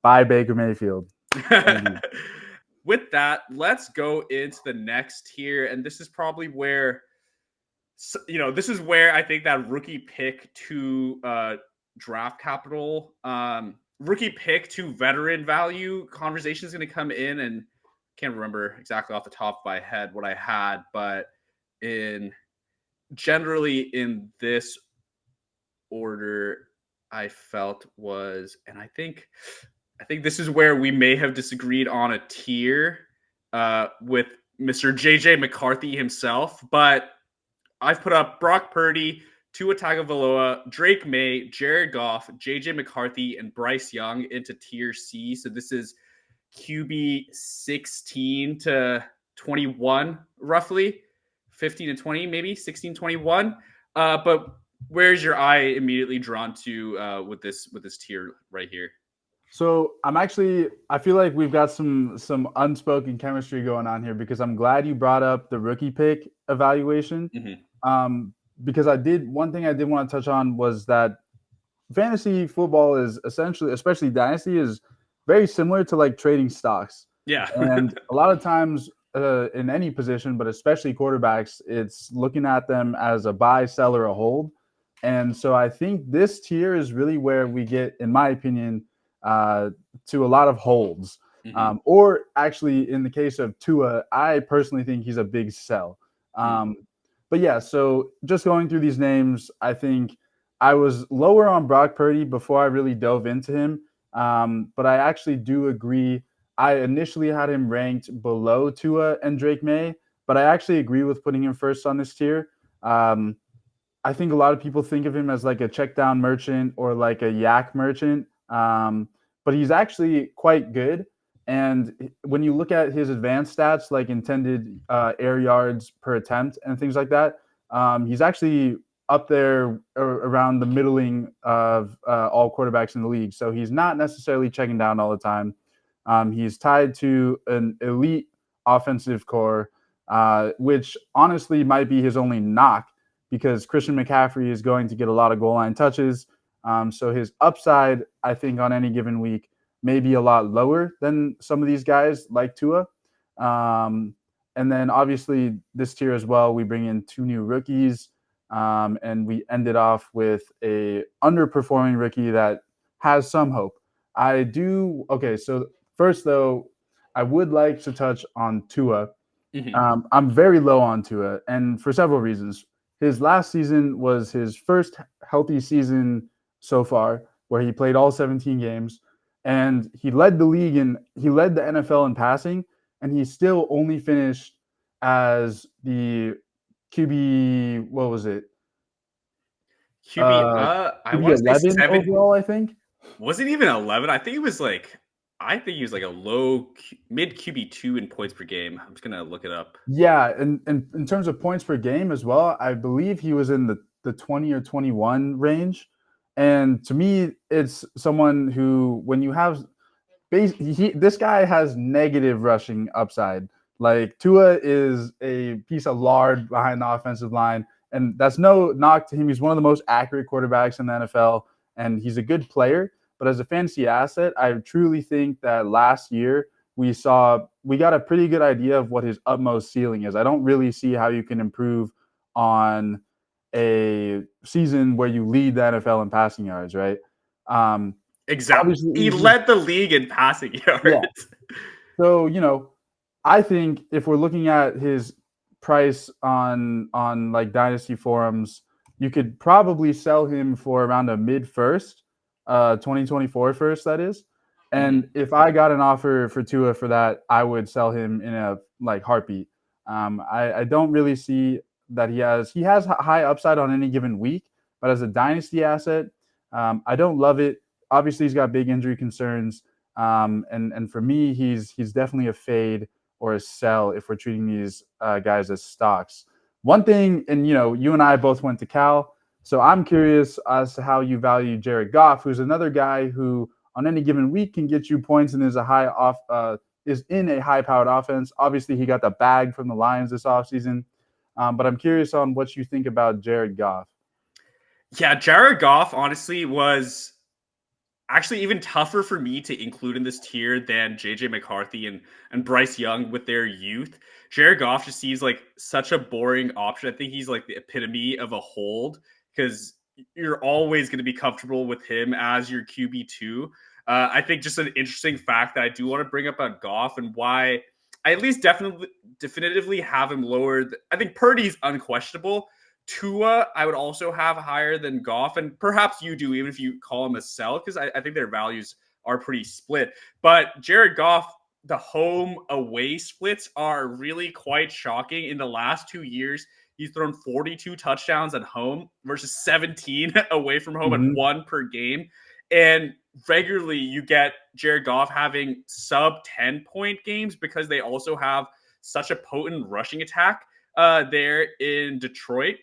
Bye, Baker Mayfield. Thank you. With that, let's go into the next tier, and this is probably where this is where I think that rookie pick to draft capital, rookie pick to veteran value conversation is going to come in, and can't remember exactly off the top of my head what I had, but generally in this order, I felt was, and I think this is where we may have disagreed on a tier with Mr. JJ McCarthy himself, but I've put up Brock Purdy, Tua Tagovailoa, Drake May, Jared Goff, JJ McCarthy, and Bryce Young into tier C. So this is QB 16 to 21, roughly 15 to 20, maybe 16, 21. But where's your eye immediately drawn to with this tier right here? So I feel like we've got some unspoken chemistry going on here, because I'm glad you brought up the rookie pick evaluation. Because one thing I did want to touch on was that fantasy football is essentially, especially Dynasty, is very similar to like trading stocks. Yeah. And a lot of times in any position, but especially quarterbacks, it's looking at them as a buy, sell, or a hold. And so I think this tier is really where we get, in my opinion, to a lot of holds. Or actually, in the case of Tua, I personally think he's a big sell. But yeah, so just going through these names, I think I was lower on Brock Purdy before I really dove into him. But I actually do agree. I initially had him ranked below Tua and Drake May, but I actually agree with putting him first on this tier. I think a lot of people think of him as like a check down merchant or like a yak merchant. But he's actually quite good. And when you look at his advanced stats, like intended air yards per attempt and things like that, he's actually up there around the middling of all quarterbacks in the league. So he's not necessarily checking down all the time. He's tied to an elite offensive core, which honestly might be his only knock, because Christian McCaffrey is going to get a lot of goal line touches. So his upside, I think, on any given week may be a lot lower than some of these guys like Tua. And then obviously this tier as well, we bring in two new rookies, and we ended off with a underperforming rookie that has some hope. Okay, so first though, I would like to touch on Tua. I'm very low on Tua, and for several reasons. His last season was his first healthy season so far, where he played all 17 games, and he led the NFL in passing, and he still only finished as the QB. What was it? I want to say 11 overall, I think. Was it even 11? I think he was like a low mid QB2 in points per game. I'm just gonna look it up. Yeah, and in terms of points per game as well, I believe he was in the 20 or 21 range. And to me, it's someone who, when you have this guy has negative rushing upside. Like Tua is a piece of lard behind the offensive line, and that's no knock to him. He's one of the most accurate quarterbacks in the NFL, and he's a good player. But as a fantasy asset, I truly think that last year we got a pretty good idea of what his utmost ceiling is. I don't really see how you can improve on a season where you lead the NFL in passing yards, right? Exactly. He led the league in passing yards. Yeah. So, I think if we're looking at his price on like Dynasty forums, you could probably sell him for around a mid first, 2024 first, that is. And if I got an offer for Tua for that, I would sell him in a heartbeat. I don't really see that he has high upside on any given week, but as a Dynasty asset, I don't love it. Obviously, he's got big injury concerns. And for me, he's definitely a fade or a sell if we're treating these guys as stocks. One thing, and you and I both went to Cal, so I'm curious as to how you value Jared Goff, who's another guy who on any given week can get you points and is in a high-powered offense. Obviously, he got the bag from the Lions this offseason. But I'm curious on what you think about Jared Goff. Yeah, Jared Goff honestly was actually even tougher for me to include in this tier than JJ McCarthy and Bryce Young with their youth. Jared Goff just seems like such a boring option. I think he's like the epitome of a hold because you're always going to be comfortable with him as your QB2. I think just an interesting fact that I do want to bring up on Goff and why I at least definitively have him lower. I think Purdy's unquestionable. Tua, I would also have higher than Goff, and perhaps you do, even if you call him a sell, because I think their values are pretty split. But Jared Goff, the home away splits are really quite shocking. In the last 2 years, he's thrown 42 touchdowns at home versus 17 away from home and 1 per game. And regularly you get Jared Goff having sub 10-point games because they also have such a potent rushing attack there in Detroit.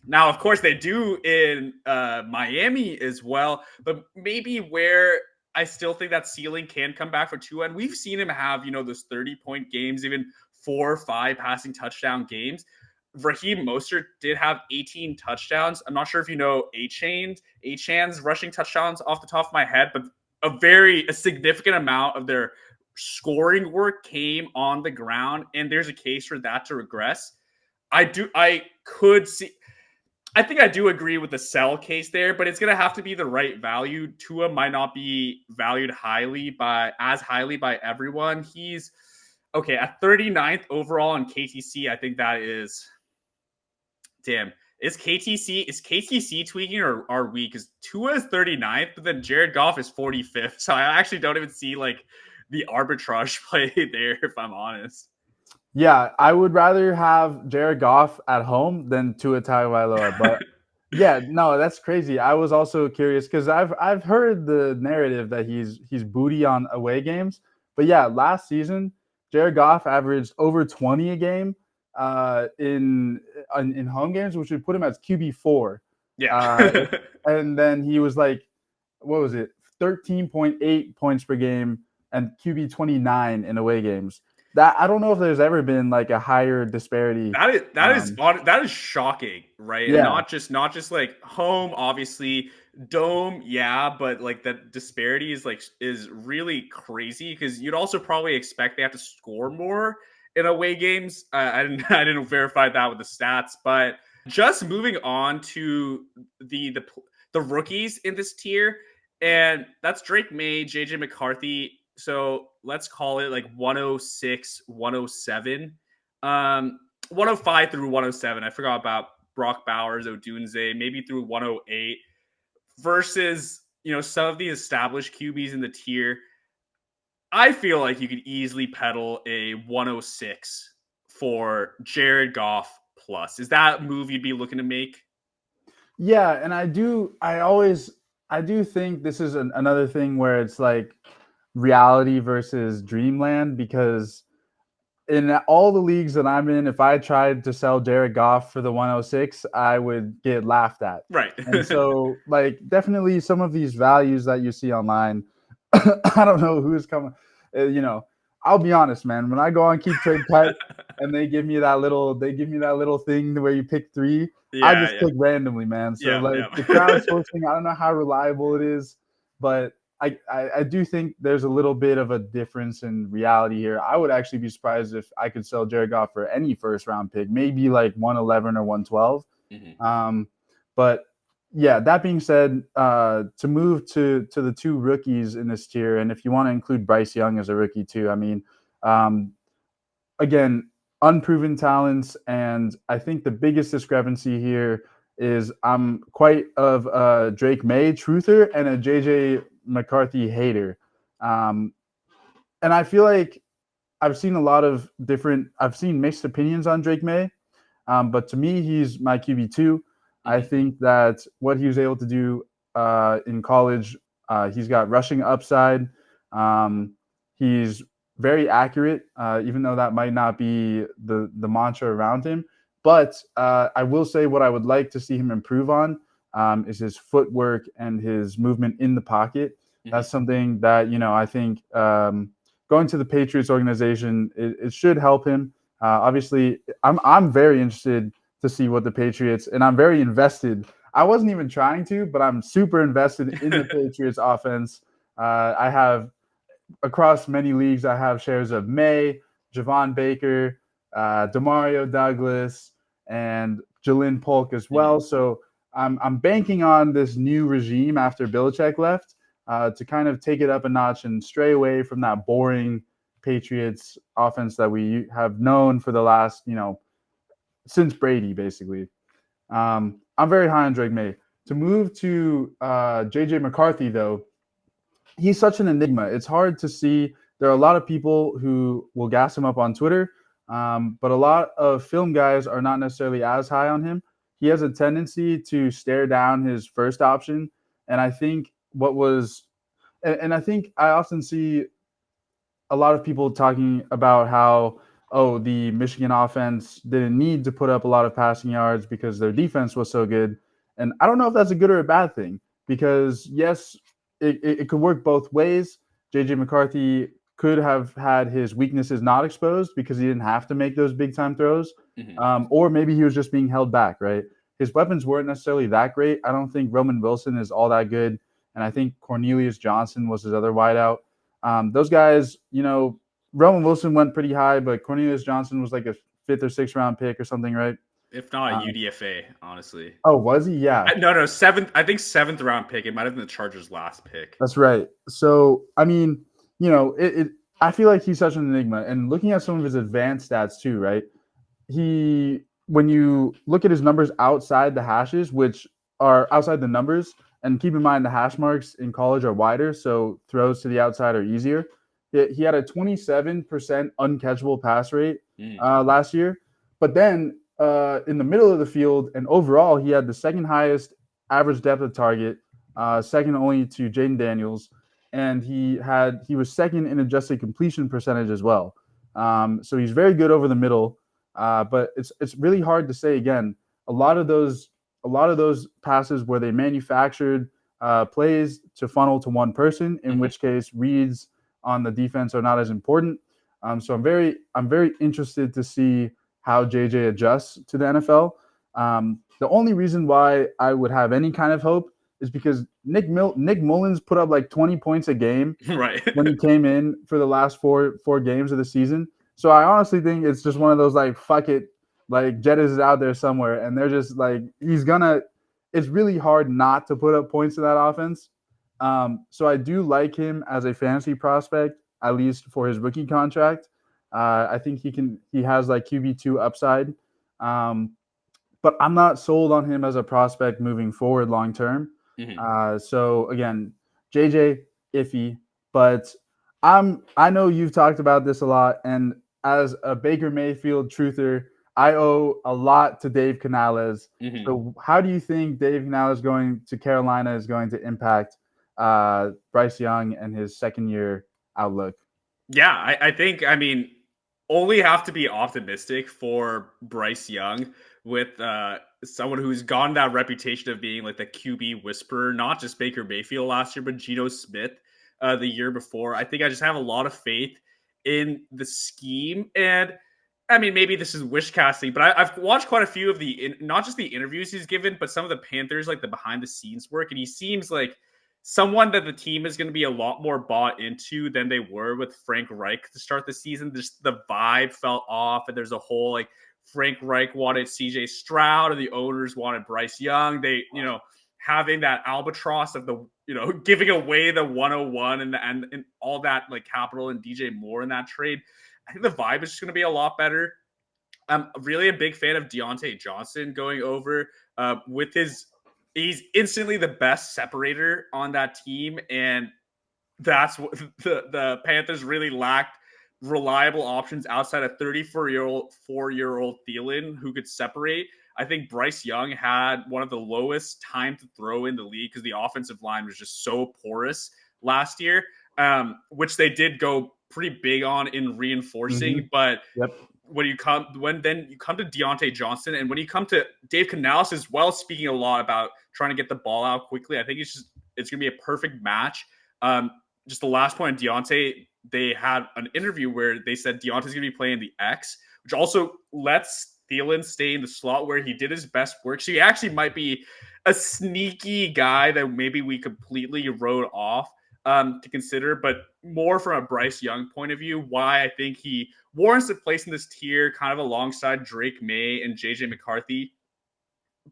Now, of course, they do in Miami as well, but maybe where I still think that ceiling can come back for Tua, and we've seen him have, those 30-point games, even 4 or 5 passing touchdown games. Raheem Mostert did have 18 touchdowns. I'm not sure if you know Achan's rushing touchdowns off the top of my head, but a significant amount of their scoring work came on the ground, and there's a case for that to regress. I think I do agree with the sell case there, but it's going to have to be the right value. Tua might not be valued as highly by everyone. He's okay at 39th overall in KTC. I think that is damn. Is KTC tweaking or are we? Because Tua is 39th, but then Jared Goff is 45th. So I actually don't even see like the arbitrage play there, if I'm honest. Yeah, I would rather have Jared Goff at home than Tua Tagovailoa. But yeah, no, that's crazy. I was also curious because I've heard the narrative that he's booty on away games. But yeah, last season Jared Goff averaged over 20 a game in home games, which would put him as QB4. Yeah, and then he was like, what was it, 13.8 points per game and QB29 in away games. That I don't know if there's ever been like a higher disparity. That is shocking, right? Yeah. And not just like home, obviously, dome, yeah, but like the disparity is really crazy because you'd also probably expect they have to score more in away games. I didn't verify that with the stats, but just moving on to the rookies in this tier, and that's Drake May, JJ McCarthy. So let's call it like 106, 107, 105 through 107. I forgot about Brock Bowers, Odunze, maybe through 108 versus, some of the established QBs in the tier. I feel like you could easily peddle a 106 for Jared Goff plus. Is that a move you'd be looking to make? Yeah, and I do think this is another thing where it's like reality versus dreamland, because in all the leagues that I'm in, if I tried to sell Jared Goff for the 106, I would get laughed at. Right. And so like definitely some of these values that you see online, I don't know who's coming, I'll be honest, man. When I go on Keep Trade Cut and they give me that little thing where you pick 3, I just pick randomly, man. So the crowdsourcing, I don't know how reliable it is, but I do think there's a little bit of a difference in reality here. I would actually be surprised if I could sell Jared Goff for any first round pick, maybe like 111 or 112. Mm-hmm. But yeah, that being said, to move to the 2 rookies in this tier, and if you want to include Bryce Young as a rookie too, I mean, again, unproven talents, and I think the biggest discrepancy here is I'm quite of a Drake May truther and a JJ McCarthy hater. And I feel like I've seen mixed opinions on Drake May. But to me, he's my QB2. I think that what he was able to do in college, he's got rushing upside. He's very accurate, even though that might not be the mantra around him. But I will say what I would like to see him improve on is his footwork and his movement in the pocket. That's something that, I think going to the Patriots organization, it should help him. Obviously, I'm very interested to see what the Patriots, and I'm very invested I wasn't even trying to, but I'm super invested in the Patriots offense. I have across many leagues, I have shares of May, Javon Baker, Demario Douglas, and Jalen Polk as Mhm. well. So I'm banking on this new regime after Belichick left to kind of take it up a notch and stray away from that boring Patriots offense that we have known for the last, since Brady, basically. I'm very high on Drake May. To move to JJ McCarthy, though, he's such an enigma. It's hard to see. There are a lot of people who will gas him up on Twitter, but a lot of film guys are not necessarily as high on him. He has a tendency to stare down his first option, and I think and I think I often see a lot of people talking about how the Michigan offense didn't need to put up a lot of passing yards because their defense was so good. And I don't know if that's a good or a bad thing because yes, it could work both ways. JJ McCarthy could have had his weaknesses not exposed because he didn't have to make those big time throws, Mhm. or maybe he was just being held back. Right, his weapons weren't necessarily that great. I don't think Roman Wilson is all that good, and I think Cornelius Johnson was his other wideout. Those guys, Roman Wilson went pretty high, but Cornelius Johnson was like a fifth or sixth round pick or something, right? If not a Um, UDFA, honestly. oh, was he? Yeah, No, seventh. I think seventh round pick. It might have been the Chargers' last pick. that's right. So, I mean, I feel like he's such an enigma. And looking at some of his advanced stats too, right? When you look at his numbers outside the hashes, which are outside the numbers, and keep in mind the hash marks in college are wider, so throws to the outside are easier. He had a 27% uncatchable pass rate Mm. last year, but then in the middle of the field and overall, he had the second highest average depth of target, second only to Jaden Daniels, and he was second in adjusted completion percentage as well. So he's very good over the middle. But it's really hard to say again. A lot of those passes where they manufactured plays to funnel to one person, in Mhm. which case reads on the defense are not as important. So I'm very interested to see how JJ adjusts to the NFL. The only reason why I would have any kind of hope is because Nick Mullins put up like 20 points a game Right. when he came in for the last four games of the season. So I honestly think it's just one of those like fuck it, like Jettis is out there somewhere, and they're just like he's gonna. It's really hard not to put up points in that offense. So I do like him as a fantasy prospect, at least for his rookie contract. I think he has like QB2 upside, um, but I'm not sold on him as a prospect moving forward long term. Mhm. So again, JJ iffy, but I know you've talked about this a lot, and as a Baker Mayfield truther, I owe a lot to Dave Canales. Mhm. So how do you think Dave Canales going to Carolina is going to impact Bryce Young and his second year outlook? Yeah, I think, I mean, only have to be optimistic for Bryce Young with someone who's gotten that reputation of being like the QB whisperer, not just Baker Mayfield last year, but Geno Smith the year before. I think I just have a lot of faith in the scheme. And I mean, maybe this is wish casting, but I've watched quite a few of not just the interviews he's given, but some of the Panthers, like the behind the scenes work. And he seems like someone that the team is going to be a lot more bought into than they were with Frank Reich to start the season. Just the vibe felt off, and there's a whole like Frank Reich wanted CJ Stroud, and the owners wanted Bryce Young. They, having that albatross of the, giving away the 101 and all that like capital and DJ Moore in that trade. I think the vibe is just going to be a lot better. I'm really a big fan of Deontay Johnson going over with his. He's instantly the best separator on that team, and that's what the Panthers really lacked reliable options outside of 34-year-old Thielen who could separate. I think Bryce Young had one of the lowest time to throw in the league because the offensive line was just so porous last year, which they did go pretty big on in reinforcing. But Yep. when you come to Deontay Johnson, and when you come to Dave Canales as well, speaking a lot about trying to get the ball out quickly, I think it's gonna be a perfect match. Just the last point on Deontay, they had an interview where they said Deontay's gonna be playing the X, which also lets Thielen stay in the slot where he did his best work. So he actually might be a sneaky guy that maybe we completely wrote off to consider, but more from a Bryce Young point of view, why I think he warrants a place in this tier, kind of alongside Drake May and JJ McCarthy.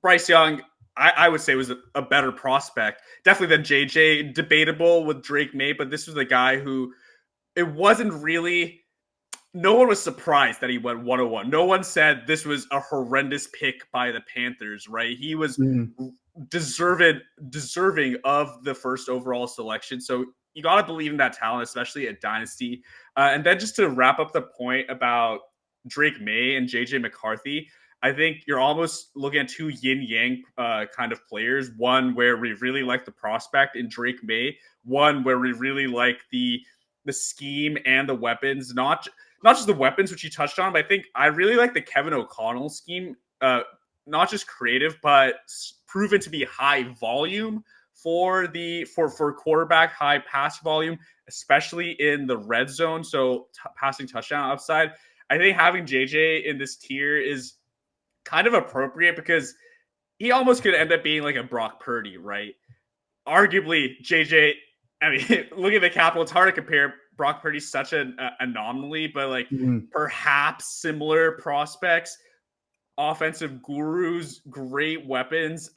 Bryce Young, I would say, was a better prospect, definitely than JJ. Debatable with Drake May, but this was the guy who it wasn't really. No one was surprised that he went 101. No one said this was a horrendous pick by the Panthers, right? He was Mhm. deserving of the first overall selection. So you got to believe in that talent, especially at Dynasty. And then just to wrap up the point about Drake May and JJ McCarthy, I think you're almost looking at two yin yang kind of players. One where we really like the prospect in Drake May. One where we really like the scheme and the weapons. Not just the weapons, which you touched on, but I think I really like the Kevin O'Connell scheme. Not just creative, but proven to be high volume for quarterback, high pass volume, especially in the red zone. So passing touchdown upside. I think having JJ in this tier is kind of appropriate because he almost could end up being like a Brock Purdy, right? Arguably, JJ. I mean, look at the capital. It's hard to compare. Brock Purdy's such an anomaly, but like Mhm. perhaps similar prospects, offensive gurus, great weapons.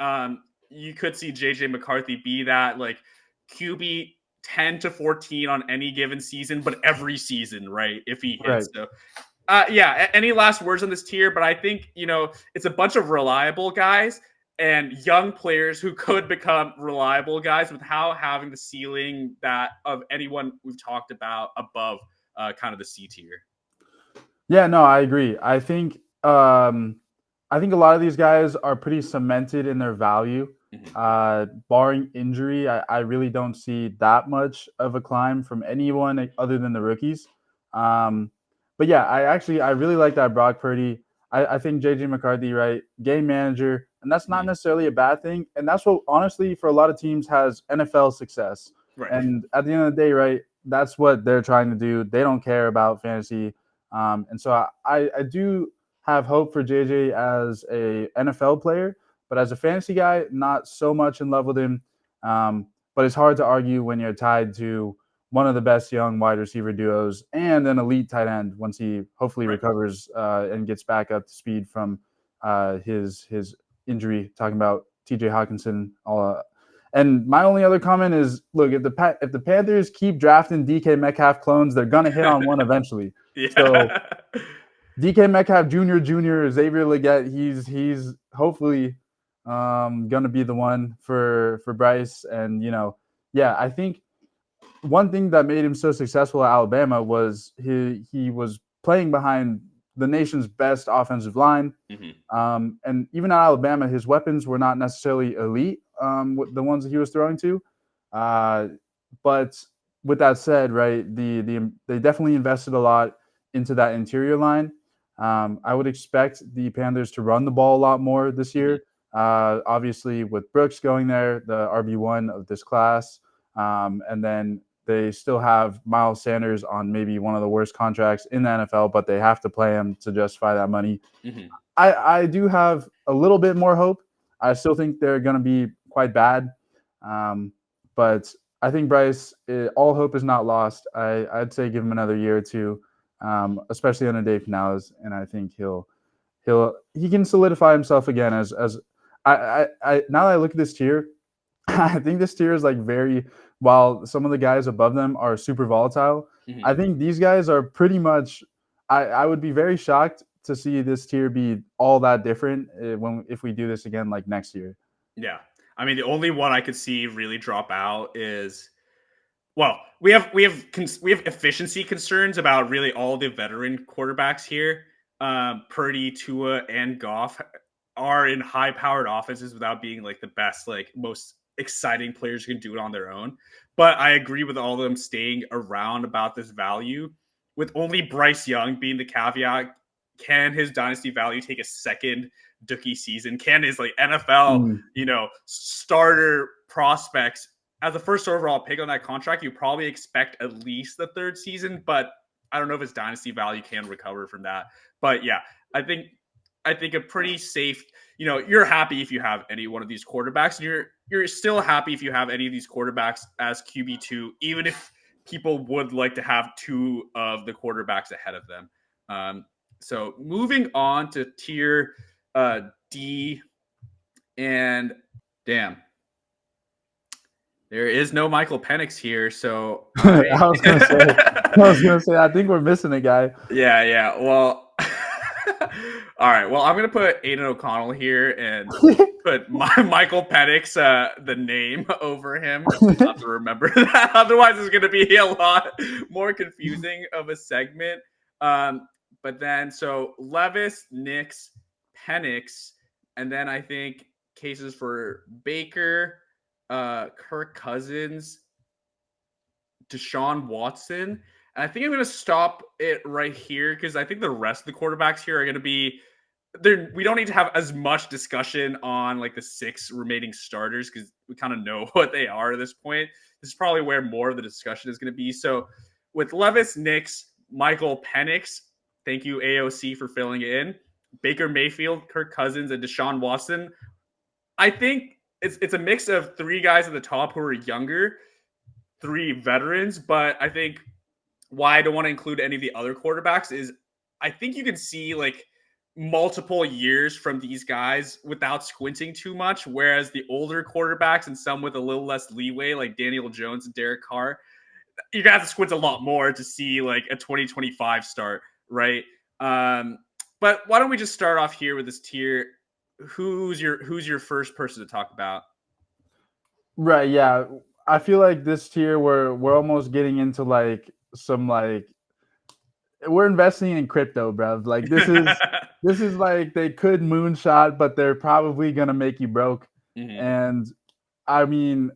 You could see JJ McCarthy be that like QB 10 to 14 on any given season, but every season, right? If he Right. hits. So yeah. Any last words on this tier? But I think it's a bunch of reliable guys and young players who could become reliable guys without having the ceiling that of anyone we've talked about above kind of the C tier. Yeah, no, I agree. I think a lot of these guys are pretty cemented in their value. Mhm. Barring injury, I really don't see that much of a climb from anyone other than the rookies. Um, but yeah, I really like that Brock Purdy. I think JJ McCarthy, right, game manager, and that's not Mhm. necessarily a bad thing. And that's what honestly for a lot of teams has NFL success. Right. And at the end of the day, right, that's what they're trying to do. They don't care about fantasy. And so I do have hope for JJ as a NFL player, but as a fantasy guy, not so much in love with him. But it's hard to argue when you're tied to one of the best young wide receiver duos and an elite tight end once he hopefully Right. recovers and gets back up to speed from his injury. Talking about T.J. Hawkinson. And my only other comment is, look, if the Panthers keep drafting DK Metcalf clones, they're gonna hit on one eventually. So Yeah. DK Metcalf Jr., Xavier Legette, he's hopefully gonna be the one for Bryce. And yeah, I think one thing that made him so successful at Alabama was he was playing behind the nation's best offensive line. Mhm. And even at Alabama, his weapons were not necessarily elite, the ones that he was throwing to. Uh, but with that said, right, they definitely invested a lot into that interior line. I would expect the Panthers to run the ball a lot more this Mhm. year. Obviously, with Brooks going there, the RB1 of this class, and then they still have Miles Sanders on maybe one of the worst contracts in the NFL, but they have to play him to justify that money. Mhm. I do have a little bit more hope. I still think they're going to be quite bad, but I think Bryce, all hope is not lost. I'd say give him another year or two, especially under Dave Canales, and I think he can solidify himself again as I now that I look at this tier, I think this tier is like very, while some of the guys above them are super volatile, I Mhm. think these guys are pretty much. I would be very shocked to see this tier be all that different if we do this again like next year. Yeah. I mean, the only one I could see really drop out is well, we have efficiency concerns about really all the veteran quarterbacks here. Purdy, Tua, and Goff are in high-powered offenses without being like the best, like most exciting players who can do it on their own. But I agree with all of them staying around about this value. With only Bryce Young being the caveat, can his dynasty value take a second Dookie season? Can his like NFL, Mm, starter prospects as a first overall pick on that contract, you probably expect at least the third season, but I don't know if his dynasty value can recover from that. But yeah, I think I think, a pretty safe. You're happy if you have any one of these quarterbacks, and you're still happy if you have any of these quarterbacks as QB2, even if people would like to have two of the quarterbacks ahead of them. So moving on to tier D, and damn, there is no Michael Penix here. So I was gonna say, I think we're missing a guy. Yeah. Well, all right. Well, I'm gonna put Aiden O'Connell here and put Michael Penix, the name, over him. I'll have to remember that. Otherwise, it's gonna be a lot more confusing of a segment. But then, so Levis, Nix, Penix, and then I think cases for Baker, Kirk Cousins, Deshaun Watson. And I think I'm going to stop it right here because I think the rest of the quarterbacks here are going to be there. We don't need to have as much discussion on like the 6 remaining starters because we kind of know what they are at this point. This is probably where more of the discussion is going to be. So with Levis, Nix, Michael Penix, thank you AOC for filling in, Baker Mayfield, Kirk Cousins, and Deshaun Watson. I think it's a mix of 3 guys at the top who are younger, 3 veterans, but I think why I don't want to include any of the other quarterbacks is I think you can see like multiple years from these guys without squinting too much, whereas the older quarterbacks and some with a little less leeway, like Daniel Jones and Derek Carr, you're going to have to squint a lot more to see like a 2025 start, right? But why don't we just start off here with this tier? Who's your first person to talk about? Right, yeah. I feel like this tier we're almost getting into like some like we're investing in crypto, bruv. Like this is like they could moonshot, but they're probably gonna make you broke. Mm-hmm. And I mean,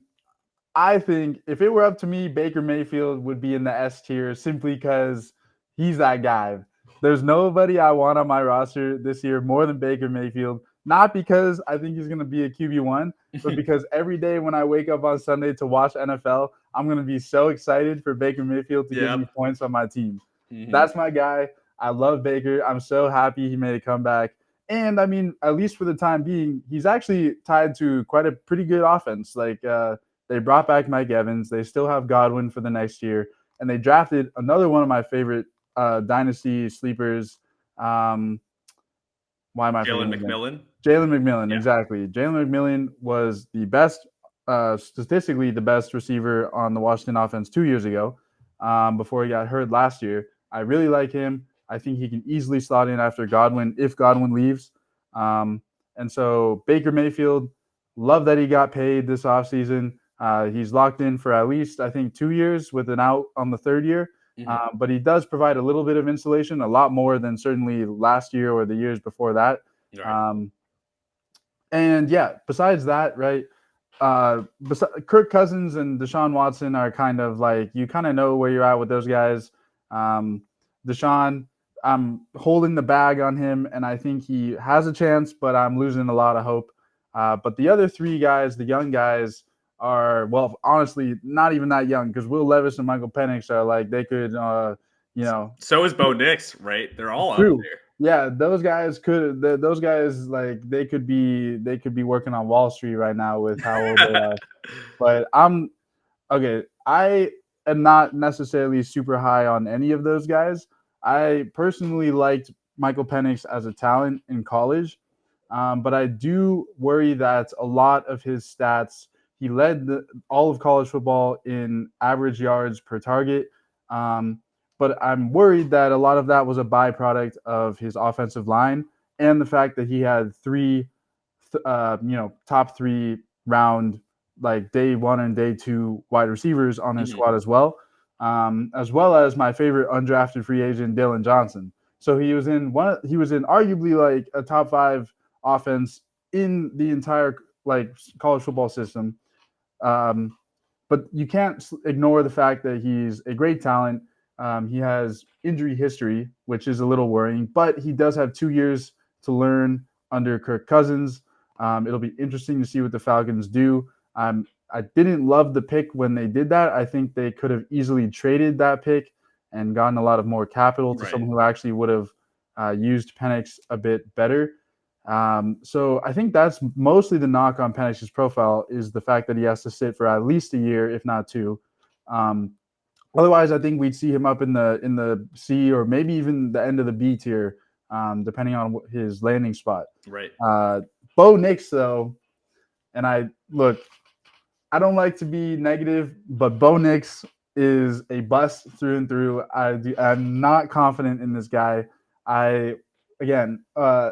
I think if it were up to me, Baker Mayfield would be in the S tier simply because he's that guy. There's nobody I want on my roster this year more than Baker Mayfield. Not because I think he's going to be a QB1, but because every day when I wake up on Sunday to watch NFL, I'm going to be so excited for Baker Mayfield to give me points on my team. Mm-hmm. That's my guy. I love Baker. I'm so happy he made a comeback. And I mean, at least for the time being, he's actually tied to quite a pretty good offense. Like they brought back Mike Evans. They still have Godwin for the next year. And they drafted another one of my favorite Dynasty sleepers. Why am I Jalen McMillan? Jalen McMillan, yeah. Exactly. Jalen McMillan was the best, statistically the best receiver on the Washington offense 2 years ago before he got hurt last year. I really like him. I think he can easily slot in after Godwin if Godwin leaves. And so Baker Mayfield, love that he got paid this offseason. He's locked in for at least, I think, 2 years with an out on the 3rd year. Mm-hmm. But he does provide a little bit of insulation, a lot more than certainly last year or the years before that. Right. And yeah, besides that, right, Kirk Cousins and Deshaun Watson are kind of like, you kind of know where you're at with those guys. Deshaun, I'm holding the bag on him, and I think he has a chance, but I'm losing a lot of hope. But the other 3 guys, the young guys, are, well, honestly, not even that young because Will Levis and Michael Penix are like, they could, So is Bo Nix, right? They're all true. Up there. Yeah, those guys like they could be working on Wall Street right now with how old they are. But I am not necessarily super high on any of those guys. I personally liked Michael Penix as a talent in college, but I do worry that a lot of his stats, he led all of college football in average yards per target. But I'm worried that a lot of that was a byproduct of his offensive line and the fact that he had 3, top 3 round, like day 1 and day 2 wide receivers on his squad as well as my favorite undrafted free agent, Dillon Johnson. So he was in arguably like a top 5 offense in the entire like college football system. But you can't ignore the fact that he's a great talent. He has injury history, which is a little worrying, but he does have 2 years to learn under Kirk Cousins. It'll be interesting to see what the Falcons do. I didn't love the pick when they did that. I think they could have easily traded that pick and gotten a lot of more capital to someone who actually would have used Penix a bit better. So I think that's mostly the knock on Penix's profile is the fact that he has to sit for at least a year, if not two. Um, Otherwise, I think we'd see him up in the C or maybe even the end of the B tier, depending on his landing spot. Right. Bo Nix, though, and I don't like to be negative, but Bo Nix is a bust through and through. I'm not confident in this guy. I again, I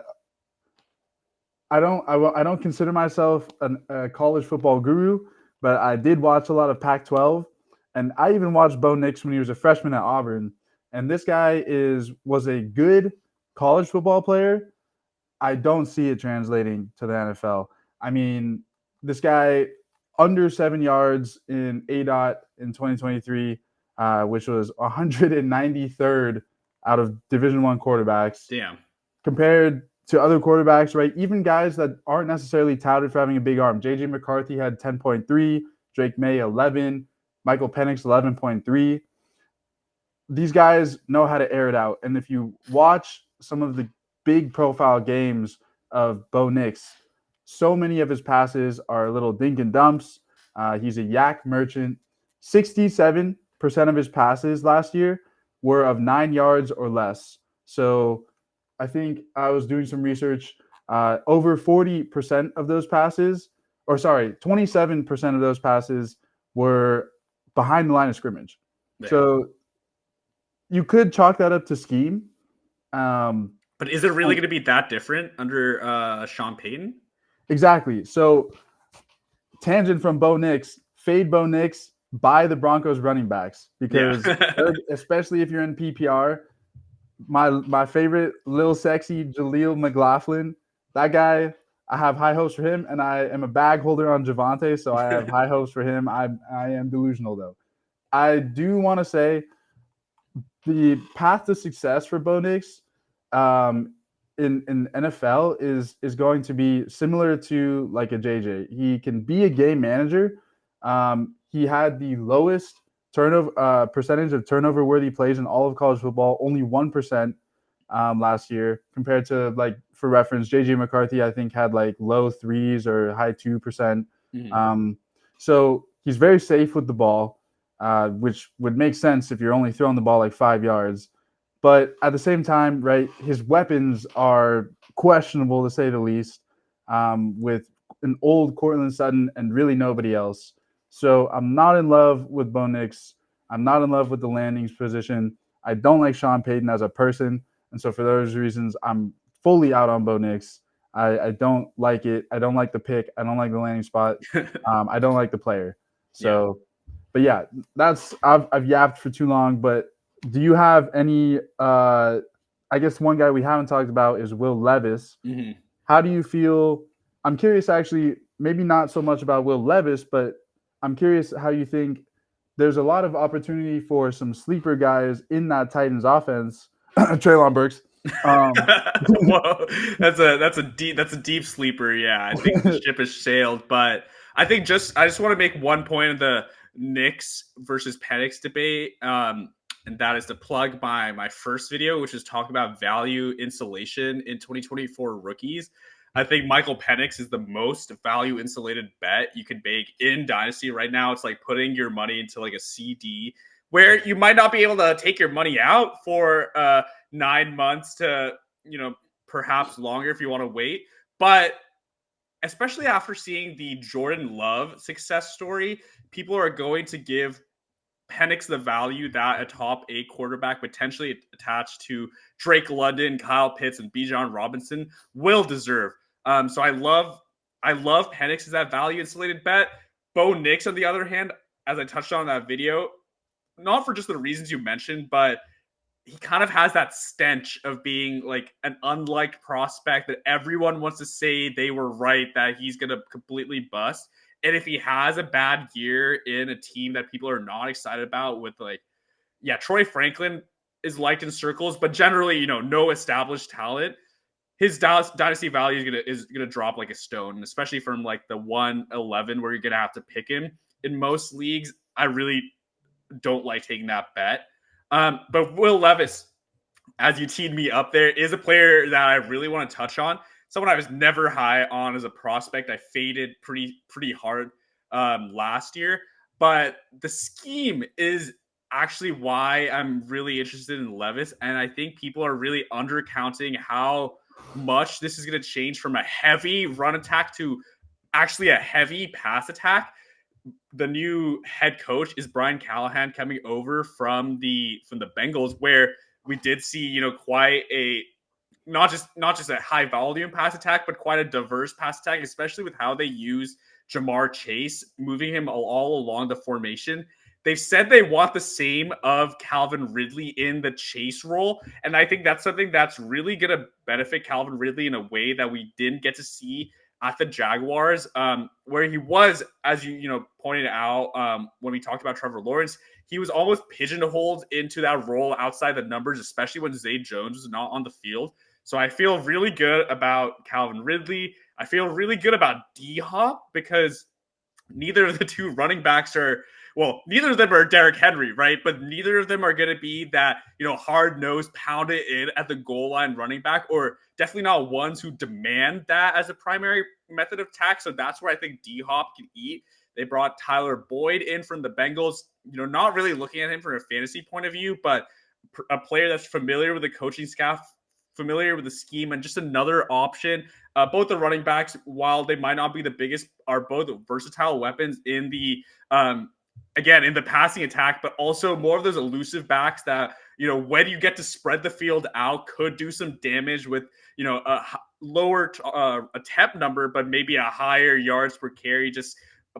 don't consider myself a college football guru, but I did watch a lot of Pac-12, and I even watched Bo Nix when he was a freshman at Auburn. And this guy was a good college football player. I don't see it translating to the NFL. I mean, this guy under 7 yards in ADOT in 2023, which was 193rd out of Division I quarterbacks. Damn. Compared to other quarterbacks, right? Even guys that aren't necessarily touted for having a big arm. JJ McCarthy had 10.3, Drake May 11, Michael Penix 11.3. These guys know how to air it out. And if you watch some of the big profile games of Bo Nix, so many of his passes are little dink and dumps. He's a yak merchant. 67% of his passes last year were of 9 yards or less. So I think I was doing some research. Over 40% of those passes, 27% of those passes were behind the line of scrimmage. Yeah. So you could chalk that up to scheme. But is it really going to be that different under Sean Payton? Exactly. So tangent from Bo Nix, fade Bo Nix, buy the Broncos running backs because especially if you're in PPR, my favorite little sexy Jaleel McLaughlin, that guy, I have high hopes for him, and I am a bag holder on Javonte, so I have high hopes for him. I am delusional though. I do want to say the path to success for Bo Nix in NFL is going to be similar to like a JJ. He can be a game manager. He had the lowest turnover percentage of turnover worthy plays in all of college football, only 1% last year, compared to, like, for reference, JJ McCarthy I think had like low 3s or high 2%. So he's very safe with the ball, which would make sense if you're only throwing the ball like 5 yards. But at the same time, right, his weapons are questionable to say the least, with an old Cortland Sutton and really nobody else. So I'm not in love with Bo Nix. I'm not in love with the landings position. I don't like Sean Payton as a person. And so for those reasons, I'm fully out on Bo Nix. I don't like it. I don't like the pick. I don't like the landing spot. I don't like the player. So, but yeah, I've yapped for too long. But do you have any? I guess one guy we haven't talked about is Will Levis. How do you feel? I'm curious, actually, maybe not so much about Will Levis, but I'm curious how you think there's a lot of opportunity for some sleeper guys in that Titans offense. Treylon Burks. Whoa, that's a deep sleeper. Yeah, I think the ship has sailed. But I think I just want to make one point of the Knicks versus Penix debate, and that is to plug my first video, which is talking about value insulation in 2024 rookies. I think Michael Penix is the most value insulated bet you can make in Dynasty right now. It's like putting your money into like a CD where you might not be able to take your money out for 9 months to, perhaps longer if you want to wait. But especially after seeing the Jordan Love success story, people are going to give Penix the value that a top 8 quarterback potentially attached to Drake London, Kyle Pitts, and Bijan Robinson will deserve. So I love Penix as that value insulated bet. Bo Nix, on the other hand, as I touched on in that video, not for just the reasons you mentioned, but he kind of has that stench of being like an unliked prospect that everyone wants to say they were right, that he's going to completely bust. And if he has a bad year in a team that people are not excited about with Troy Franklin is liked in circles, but generally, no established talent, his dynasty value is gonna drop like a stone, especially from like the 111 where you're gonna have to pick him in most leagues. I really don't like taking that bet. But Will Levis, as you teed me up there, is a player that I really want to touch on. Someone I was never high on as a prospect. I faded pretty hard last year, but the scheme is actually why I'm really interested in Levis, and I think people are really undercounting how much this is going to change from a heavy run attack to actually a heavy pass attack. The new head coach is Brian Callahan coming over from the Bengals, where we did see, quite a not just a high volume pass attack, but quite a diverse pass attack, especially with how they use Jamar Chase, moving him all along the formation. They've said they want the same of Calvin Ridley in the chase role, and I think that's something that's really going to benefit Calvin Ridley in a way that we didn't get to see at the Jaguars, where he was, as you pointed out when we talked about Trevor Lawrence, he was almost pigeonholed into that role outside the numbers, especially when Zay Jones was not on the field. So I feel really good about Calvin Ridley. I feel really good about D-Hop because neither of the two running backs neither of them are Derrick Henry, right? But neither of them are going to be that, hard-nosed, pound it in at the goal line running back, or definitely not ones who demand that as a primary method of attack. So that's where I think D-Hop can eat. They brought Tyler Boyd in from the Bengals, not really looking at him from a fantasy point of view, but a player that's familiar with the coaching staff, familiar with the scheme, and just another option. Both the running backs, while they might not be the biggest, are both versatile weapons in the again, in the passing attack, but also more of those elusive backs that, when you get to spread the field out, could do some damage with, a lower attempt number, but maybe a higher yards per carry, just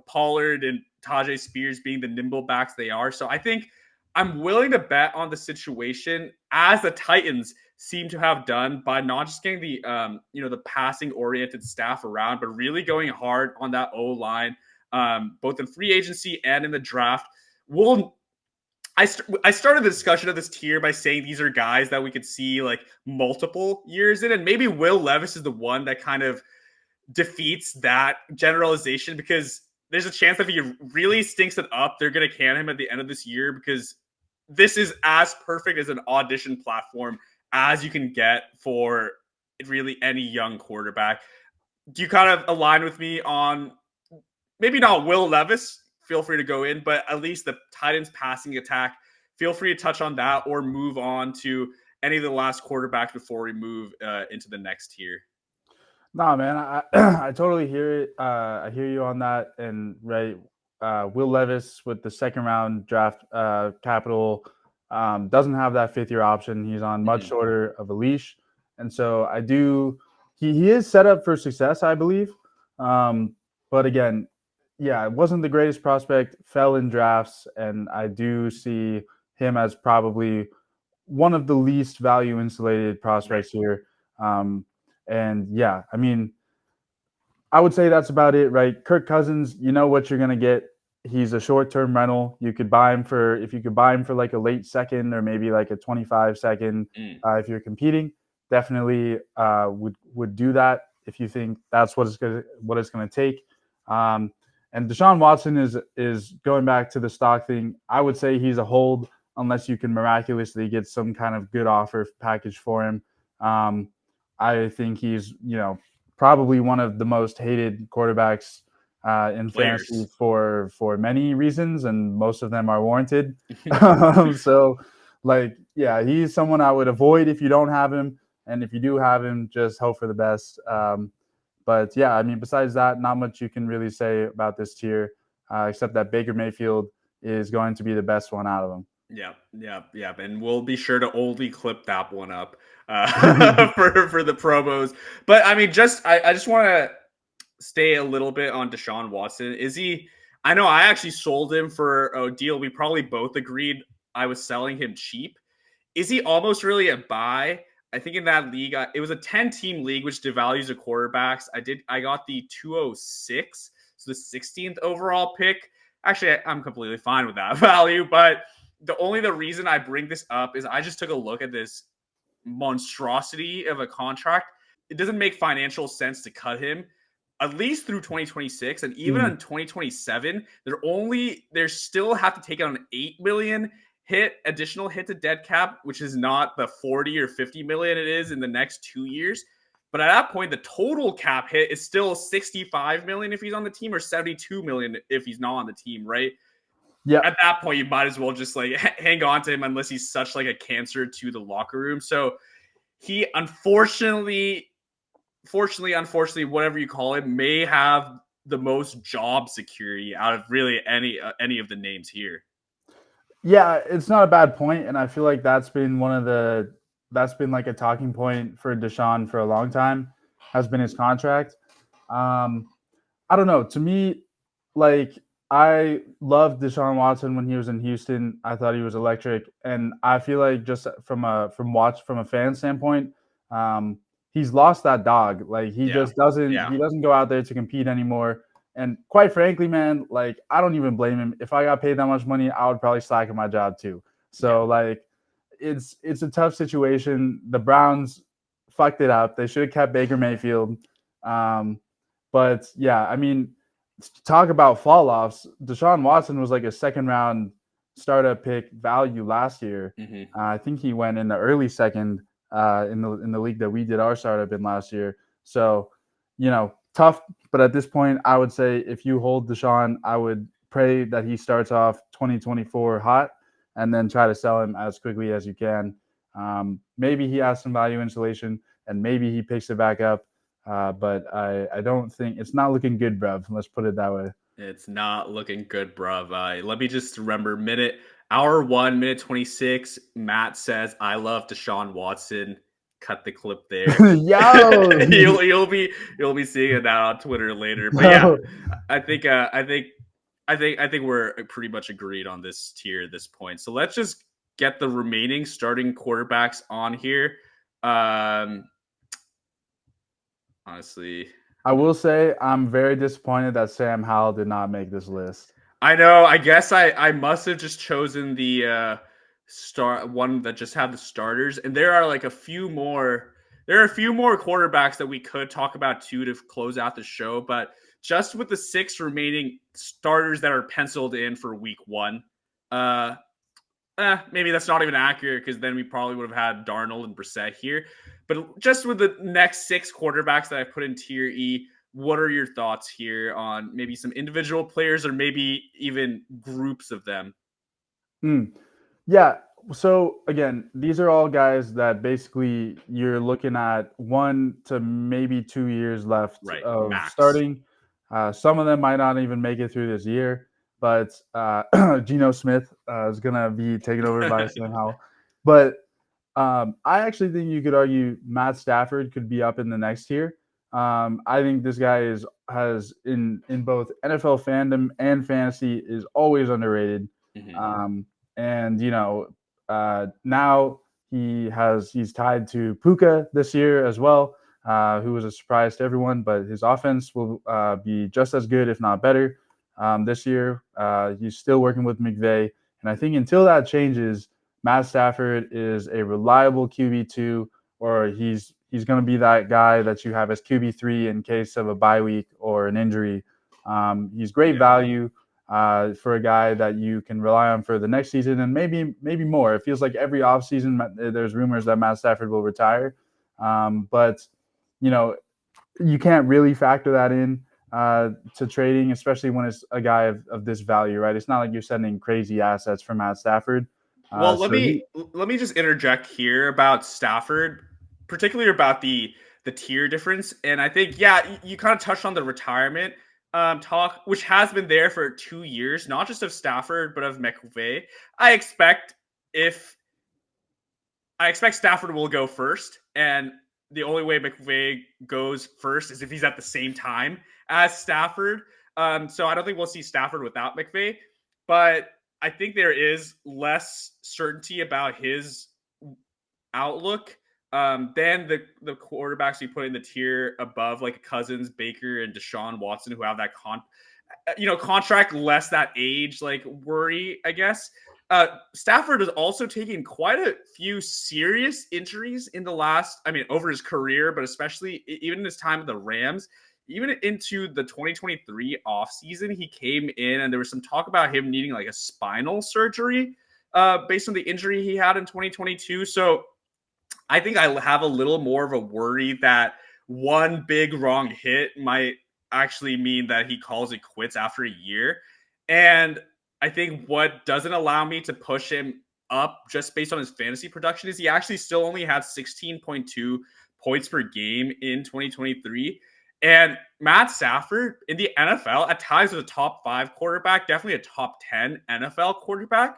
Pollard and Tajay Spears being the nimble backs they are. So I think I'm willing to bet on the situation, as the Titans seem to have done, by not just getting the, the passing oriented staff around, but really going hard on that O-line. Both in free agency and in the draft. I started the discussion of this tier by saying these are guys that we could see like multiple years in, and maybe Will Levis is the one that kind of defeats that generalization, because there's a chance that if he really stinks it up, they're going to can him at the end of this year, because this is as perfect as an audition platform as you can get for really any young quarterback. Do you kind of align with me on maybe not Will Levis? Feel free to go in, but at least the Titans passing attack, feel free to touch on that or move on to any of the last quarterbacks before we move into the next tier. Nah, man, I totally hear it. I hear you on that. And right, Will Levis with the second round draft capital doesn't have that 5th year option. He's on much shorter of a leash, and so he is set up for success, I believe. But again, yeah, it wasn't the greatest prospect, fell in drafts, and I do see him as probably one of the least value insulated prospects here. And yeah, I mean, I would say that's about it, right? Kirk Cousins, you know what you're going to get. He's a short-term rental. If you could buy him for like a late second or maybe like a 25-second, if you're competing, definitely would do that if you think that's what it's going to take. And Deshaun Watson is going back to the stock thing. I would say he's a hold unless you can miraculously get some kind of good offer package for him. I think he's, probably one of the most hated quarterbacks in fantasy for many reasons, and most of them are warranted. So, he's someone I would avoid if you don't have him, and if you do have him, just hope for the best. But yeah, I mean, besides that, not much you can really say about this tier, except that Baker Mayfield is going to be the best one out of them. Yeah. And we'll be sure to only clip that one up for the promos. But I mean, I just want to stay a little bit on Deshaun Watson. Is he? I know I actually sold him for a deal. We probably both agreed I was selling him cheap. Is he almost really a buy? I think in that league, it was a 10-team league, which devalues the quarterbacks. I got the 206, so the 16th overall pick. Actually, I'm completely fine with that value, but the reason I bring this up is I just took a look at this monstrosity of a contract. It doesn't make financial sense to cut him, at least through 2026, and even in 2027, they still have to take on $8 million additional hit to dead cap, which is not the 40 or 50 million it is in the next 2 years. But at that point, the total cap hit is still 65 million if he's on the team, or 72 million if he's not on the team, right? Yeah. At that point, you might as well just like hang on to him unless he's such like a cancer to the locker room. So he unfortunately, whatever you call it, may have the most job security out of really any of the names here. Yeah, it's not a bad point, and I feel like that's been like a talking point for Deshaun for a long time, has been his contract. I don't know. To me, like, I loved Deshaun Watson when he was in Houston. I thought he was electric, and I feel like just from a fan standpoint, he's lost that dog. Like, he just doesn't go out there to compete anymore. And quite frankly, man, like, I don't even blame him. If I got paid that much money, I would probably slack at my job too. So like, it's a tough situation. The Browns fucked it up. They should have kept Baker Mayfield. But yeah, I mean, talk about fall offs. Deshaun Watson was like a second round startup pick value last year. I think he went in the early second in the league that we did our startup in last year. So, tough. But at this point, I would say if you hold Deshaun, I would pray that he starts off 2024 hot and then try to sell him as quickly as you can. Maybe he has some value insulation and maybe he picks it back up. But I don't think it's not looking good, bruv. Let's put it that way. It's not looking good, bruv. Let me just remember hour 1, minute 26. Matt says, "I love Deshaun Watson." Cut the clip there. Yo, you'll be seeing that on Twitter later. But yeah, I think we're pretty much agreed on this tier at this point. So let's just get the remaining starting quarterbacks on here. Honestly, I will say I'm very disappointed that Sam Howell did not make this list. I know. I guess I must have just chosen the one that just had the starters, and there are like a few more. There are a few more quarterbacks that we could talk about too to close out the show, but just with the 6 remaining starters that are penciled in for week 1, maybe that's not even accurate because then we probably would have had Darnold and Brissett here. But just with the next 6 quarterbacks that I put in tier E, what are your thoughts here on maybe some individual players or maybe even groups of them? Yeah. So again, these are all guys that basically you're looking at 1 to maybe 2 years left of max. Starting. Some of them might not even make it through this year, but Geno Smith is going to be taken over by Sam Howell. But I actually think you could argue Matt Stafford could be up in the next tier. I think this guy has in both NFL fandom and fantasy is always underrated. And now he's tied to Puka this year as well, who was a surprise to everyone. But his offense will be just as good, if not better, this year. He's still working with McVay, and I think until that changes, Matt Stafford is a reliable QB2, or he's going to be that guy that you have as QB3 in case of a bye week or an injury. He's great value for a guy that you can rely on for the next season and maybe more. It feels like every offseason there's rumors that Matt Stafford will retire. But, you can't really factor that in to trading, especially when it's a guy of this value, right? It's not like you're sending crazy assets for Matt Stafford. Well, let me just interject here about Stafford, particularly about the tier difference. And I think, you kind of touched on the retirement talk, which has been there for 2 years, not just of Stafford, but of McVay. I expect Stafford will go first, and the only way McVay goes first is if he's at the same time as Stafford. So I don't think we'll see Stafford without McVay, but I think there is less certainty about his outlook than the quarterbacks you put in the tier above, like Cousins, Baker, and Deshaun Watson, who have that contract less that age like worry, I guess. Stafford has also taken quite a few serious injuries in over his career, but especially even in his time with the Rams. Even into the 2023 offseason, he came in and there was some talk about him needing like a spinal surgery. based on the injury he had in 2022. So I think I have a little more of a worry that one big wrong hit might actually mean that he calls it quits after a year. And I think what doesn't allow me to push him up just based on his fantasy production is he actually still only had 16.2 points per game in 2023. And Matt Stafford in the NFL at times was a top 5 quarterback, definitely a top 10 NFL quarterback.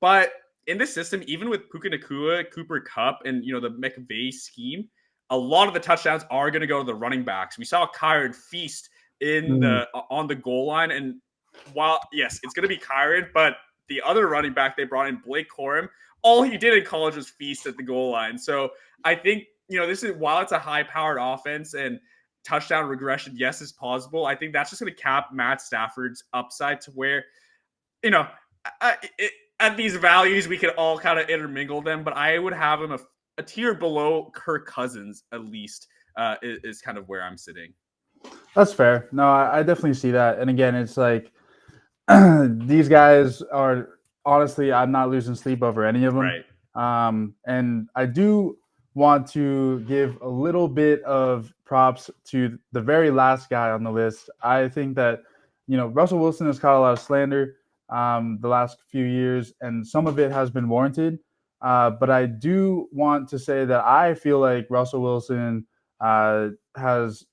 But in this system, even with Puka Nacua, Cooper Kupp, and the McVay scheme, a lot of the touchdowns are going to go to the running backs. We saw Kyron feast on the goal line, and while yes, it's going to be Kyron, but the other running back they brought in, Blake Corum, all he did in college was feast at the goal line. So I think this is, while it's a high-powered offense and touchdown regression, yes, is possible. I think that's just going to cap Matt Stafford's upside to where at these values, we could all kind of intermingle them, but I would have him a tier below Kirk Cousins, at least, is kind of where I'm sitting. That's fair. No, I definitely see that. And again, it's like these guys are, honestly, I'm not losing sleep over any of them. Right. And I do want to give a little bit of props to the very last guy on the list. I think that, Russell Wilson has caught a lot of slander the last few years, and some of it has been warranted. But I do want to say that I feel like Russell Wilson has.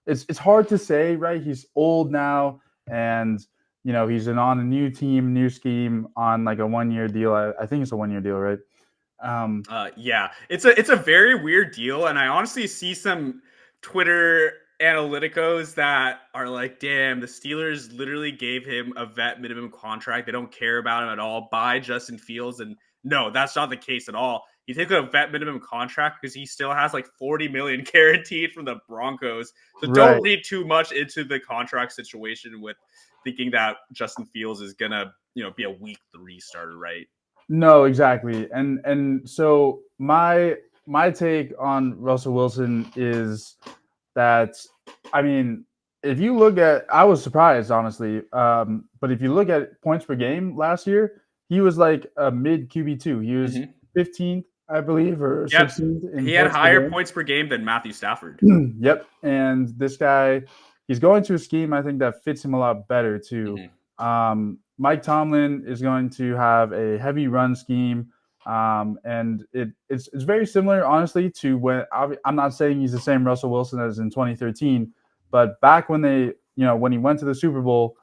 It's hard to say, right? He's old now, and he's on a new team, new scheme, on like a 1-year deal. I think it's a 1-year deal, right? Yeah, it's a very weird deal, and I honestly see some Twitter analyticos that are like, damn, the Steelers literally gave him a vet minimum contract. They don't care about him at all. Buy Justin Fields. And no, that's not the case at all. You take a vet minimum contract because he still has like 40 million guaranteed from the Broncos. So don't read too much into the contract situation with thinking that Justin Fields is gonna, be a week 3 starter, right? No, exactly. And so my take on Russell Wilson is that, I mean, if you look at, I was surprised, honestly, but if you look at points per game last year, he was like a mid QB2. He was 15th, I believe, or 16th. He had higher points per game than Matthew Stafford. Yep. And this guy, he's going to a scheme, I think, that fits him a lot better, too. Mike Tomlin is going to have a heavy run scheme. And it's very similar, honestly, to when I'm not saying he's the same Russell Wilson as in 2013, but back when when he went to the Super Bowl,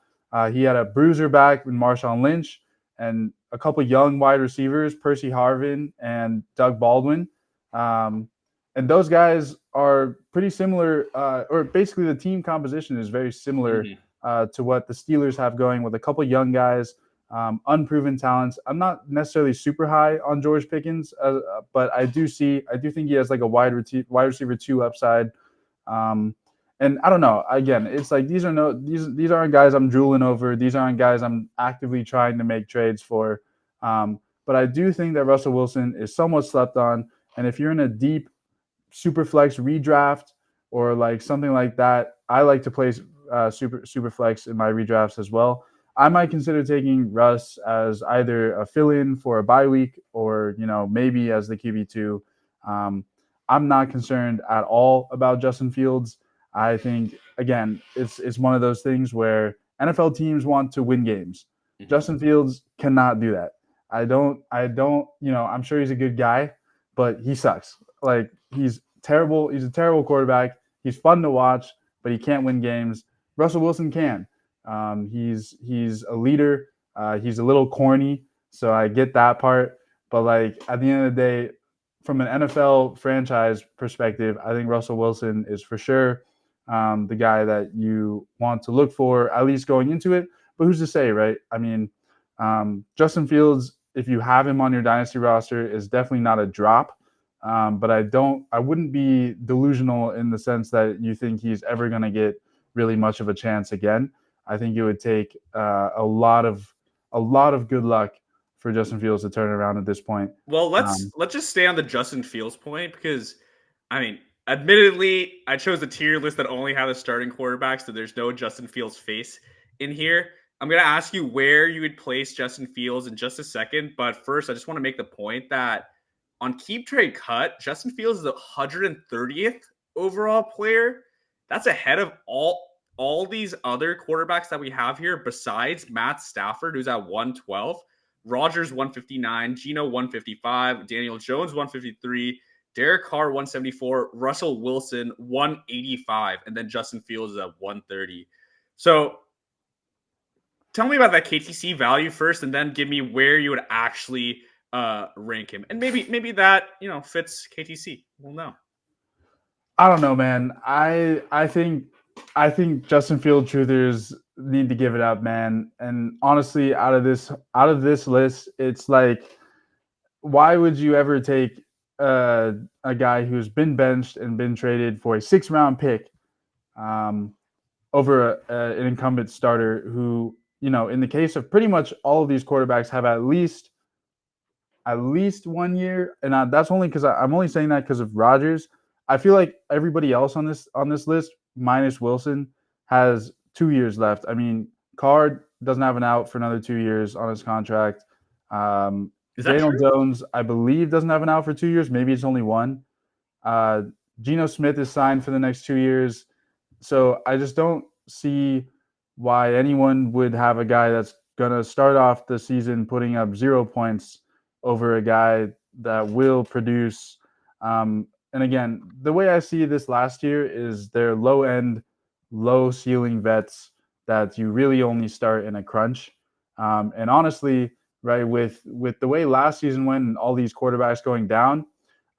he had a bruiser back in Marshawn Lynch and a couple young wide receivers, Percy Harvin and Doug Baldwin. And those guys are pretty similar, or basically the team composition is very similar to what the Steelers have going, with a couple young guys, unproven talents. I'm not necessarily super high on George Pickens, but I do think he has like a wide receiver 2 upside. And I don't know. Again, it's like these aren't guys I'm drooling over. These aren't guys I'm actively trying to make trades for. But I do think that Russell Wilson is somewhat slept on. And if you're in a deep Superflex redraft or like something like that, I like to play Superflex in my redrafts as well. I might consider taking Russ as either a fill-in for a bye week or maybe as the QB2. I'm not concerned at all about Justin Fields. I think, again, it's one of those things where NFL teams want to win games. Justin Fields cannot do that. I don't, I'm sure he's a good guy, but he sucks. Like, he's terrible. He's a terrible quarterback. He's fun to watch, but he can't win games. Russell Wilson can. He's a leader. He's a little corny, so I get that part. But like at the end of the day, from an NFL franchise perspective, I think Russell Wilson is for sure the guy that you want to look for, at least going into it. But who's to say, right? I mean, Justin Fields, if you have him on your dynasty roster, is definitely not a drop. But I wouldn't be delusional in the sense that you think he's ever going to get really much of a chance again. I think it would take a lot of good luck for Justin Fields to turn around at this point. Well, let's just stay on the Justin Fields point, because I mean, admittedly, I chose a tier list that only had a starting quarterback, so there's no Justin Fields face in here. I'm going to ask you where you would place Justin Fields in just a second. But first, I just want to make the point that on Keep Trade Cut, Justin Fields is the 130th overall player. That's ahead of all these other quarterbacks that we have here, besides Matt Stafford, who's at 112, Rodgers 159, Geno 155, Daniel Jones 153, Derek Carr 174, Russell Wilson 185, and then Justin Fields is at 130. So tell me about that KTC value first, and then give me where you would actually rank him, and maybe that fits KTC. We'll know. I don't know, man. I think Justin Field truthers need to give it up, man. And honestly, out of this list, it's like, why would you ever take a guy who's been benched and been traded for a 6th-round pick over an incumbent starter who, in the case of pretty much all of these quarterbacks, have at least 1 year, and that's only because I'm only saying that because of Rodgers. I feel like everybody else on this list, minus Wilson, has 2 years left. I mean, Carr doesn't have an out for another 2 years on his contract. Is that Daniel true? Jones, I believe, doesn't have an out for 2 years. Maybe it's only one. Geno Smith is signed for the next 2 years. So I just don't see why anyone would have a guy that's going to start off the season putting up 0 points over a guy that will produce. And again, the way I see this last year is they're low-end, low-ceiling vets that you really only start in a crunch. And honestly, right, with the way last season went and all these quarterbacks going down,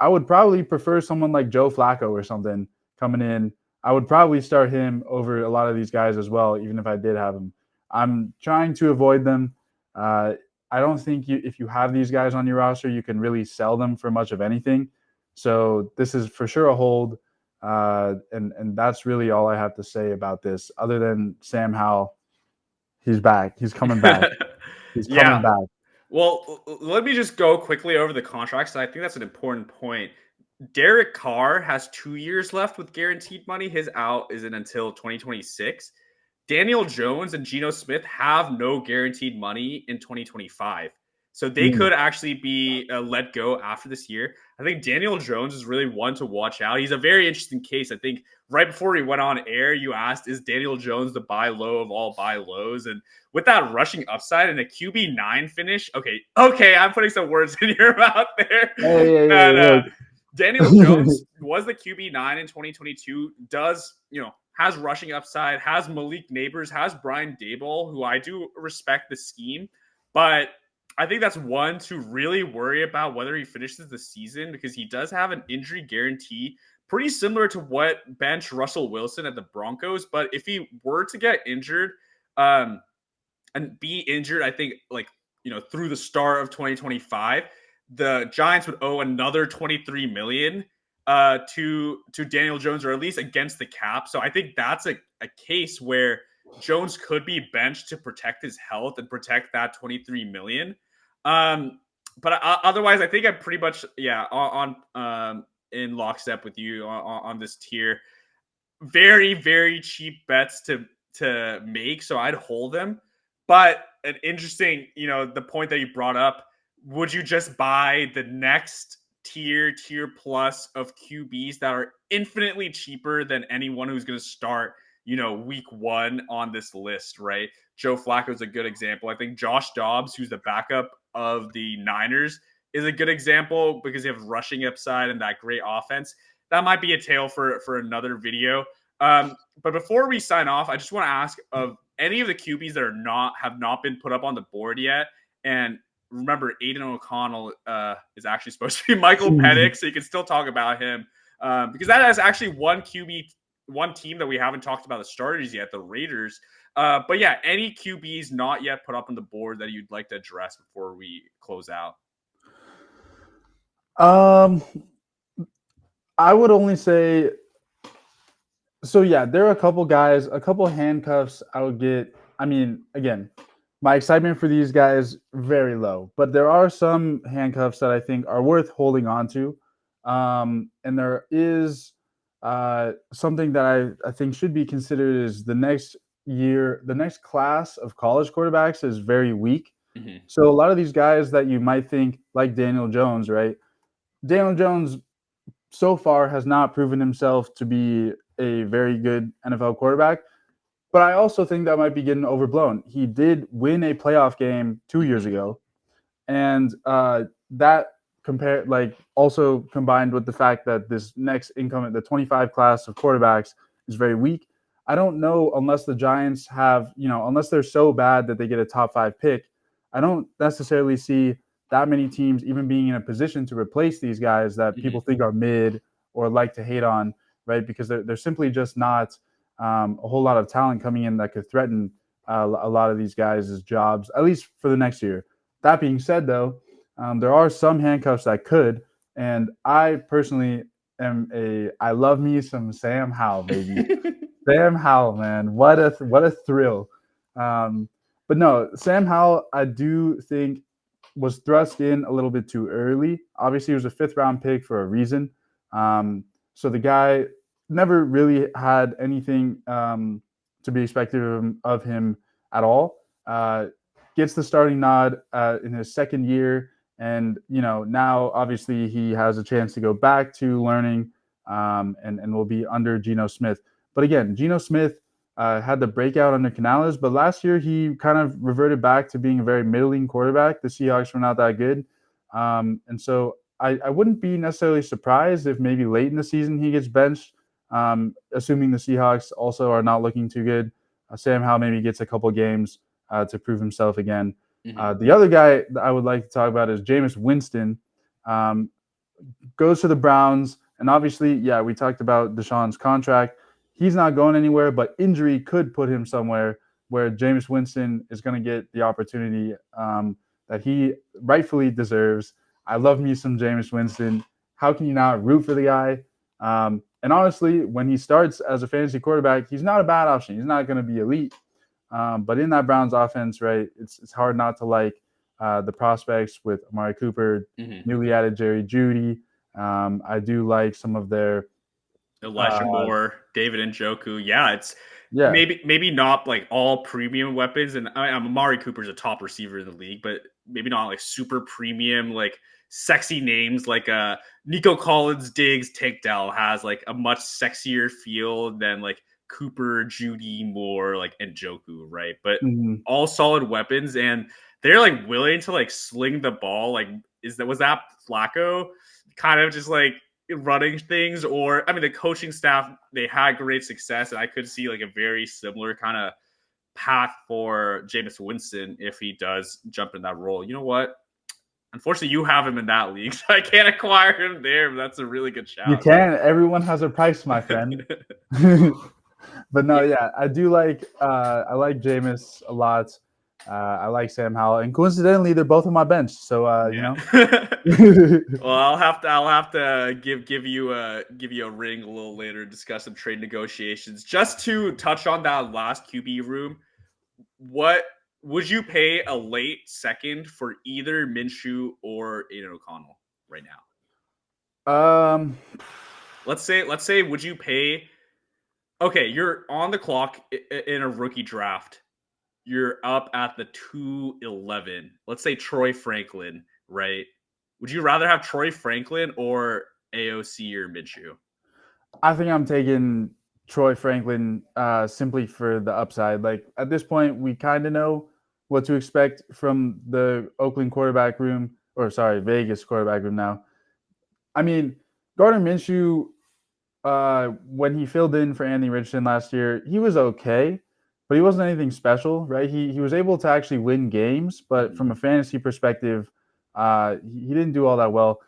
I would probably prefer someone like Joe Flacco or something coming in. I would probably start him over a lot of these guys as well, even if I did have him. I'm trying to avoid them. I don't think if you have these guys on your roster, you can really sell them for much of anything. So this is for sure a hold, and that's really all I have to say about this. Other than Sam Howell, he's back. He's coming back. He's coming Yeah. back. Well, let me just go quickly over the contracts. I think that's an important point. Derek Carr has 2 years left with guaranteed money. His out isn't until 2026. Daniel Jones and Geno Smith have no guaranteed money in 2025. So they could actually be let go after this year. I think Daniel Jones is really one to watch out. He's a very interesting case. I think right before we went on air, you asked, is Daniel Jones the buy low of all buy lows? And with that rushing upside and a QB9 finish, okay, I'm putting some words in your mouth there. Hey, Daniel Jones was the QB9 in 2022, has rushing upside, has Malik Neighbors, has Brian Daboll, who I do respect the scheme, but I think that's one to really worry about whether he finishes the season, because he does have an injury guarantee pretty similar to what bench Russell Wilson at the Broncos. But if he were to get injured and be injured, I think through the start of 2025, the Giants would owe another $23 million to Daniel Jones, or at least against the cap. So I think that's a case where Jones could be benched to protect his health and protect that $23 million. But otherwise, I think I'm pretty much on in lockstep with you on this tier. Very, very cheap bets to make, so I'd hold them. But an interesting, the point that you brought up, would you just buy the next tier plus of QBs that are infinitely cheaper than anyone who's going to start, week 1 on this list, right? Joe Flacco is a good example. I think Josh Dobbs, who's the backup of the Niners, is a good example because you have rushing upside and that great offense. That might be a tale for another video. But before we sign off, I just want to ask, of any of the QBs that have not been put up on the board yet, and remember, Aiden O'Connell is actually supposed to be Michael Penix, so you can still talk about him because that is actually one team that we haven't talked about the starters yet, the Raiders. But yeah, any QBs not yet put up on the board that you'd like to address before we close out? I would only say, so yeah, there are a couple handcuffs I would get. I mean, again, my excitement for these guys very low, but there are some handcuffs that I think are worth holding on to. And there is something that I think should be considered is the next class of college quarterbacks is very weak. Mhm. So a lot of these guys that you might think like Daniel Jones, right? Daniel Jones so far has not proven himself to be a very good NFL quarterback. But I also think that might be getting overblown. He did win a playoff game 2 years Mhm. ago, and that compared like also combined with the fact that this next incoming the 25 class of quarterbacks is very weak. I don't know unless the Giants have unless they're so bad that they get a top 5 pick. I don't necessarily see that many teams even being in a position to replace these guys that people Mhm. think are mid or like to hate on, right? Because they're simply just not a whole lot of talent coming in that could threaten a lot of these guys' jobs, at least for the next year. That being said, though, there are some handcuffs that could, and I personally I love me some Sam Howell, baby. Sam Howell, man, what a thrill. Um, but no, Sam Howell, I do think was thrust in a little bit too early. Obviously, he was a fifth round pick for a reason. Um, so the guy never really had anything to be expected of him at all. Gets the starting nod in his second year, and now obviously he has a chance to go back to learning, and will be under Geno Smith. But again, Geno Smith had the breakout under Canales, but last year he kind of reverted back to being a very middling quarterback. The Seahawks were not that good. And so I wouldn't be necessarily surprised if maybe late in the season he gets benched, assuming the Seahawks also are not looking too good. Sam Howell maybe gets a couple games to prove himself again. Mhm. The other guy that I would like to talk about is Jameis Winston. Um, Goes to the Browns. And obviously, yeah, we talked about Deshaun's contract. He's not going anywhere, but injury could put him somewhere where Jameis Winston is going to get the opportunity that he rightfully deserves. I love me some Jameis Winston. How can you not root for the guy? And honestly, when he starts as a fantasy quarterback, he's not a bad option. He's not going to be elite. But in that Browns offense, right, it's hard not to like the prospects with Amari Cooper, Mhm. newly added Jerry Judy. I do like some of their Elijah uh, Moore, David Njoku. Yeah, it's yeah. maybe not like all premium weapons, and Amari Cooper's a top receiver in the league, but maybe not like super premium, like sexy names like Nico Collins, Diggs, Tank Dell has like a much sexier feel than like Cooper, Judy, Moore, like Njoku, right? But Mhm. all solid weapons, and they're like willing to like sling the ball. Like, was that Flacco? Kind of just like running things, or I mean the coaching staff, they had great success, and I could see like a very similar kind of path for Jameis Winston if he does jump in that role. You know what? Unfortunately, you have him in that league, so I can't acquire him there, but that's a really good You shout. can. Everyone has a price, my friend. But no, Yeah. yeah, I do like. I like Jameis a lot. I like Sam Howell, and coincidentally, they're both on my bench. So Yeah. Well, I'll have to give you a ring a little later, discuss some trade negotiations. Just to touch on that last QB room, what would you pay a late second for either Minshew or Aiden O'Connell right now? um, Let's say would you pay, okay, you're on the clock in a rookie draft. You're up at the 211. Let's say Troy Franklin, right? Would you rather have Troy Franklin or AOC or Minshew? I think I'm taking Troy Franklin simply for the upside. Like at this point, we kind of know what to expect from the Oakland quarterback room, or sorry, Vegas quarterback room now. I mean, Gardner Minshew, when he filled in for Andy Richardson last year, he was okay, but he wasn't anything special, right? He was able to actually win games, but Mhm. from a fantasy perspective, he didn't do all that well.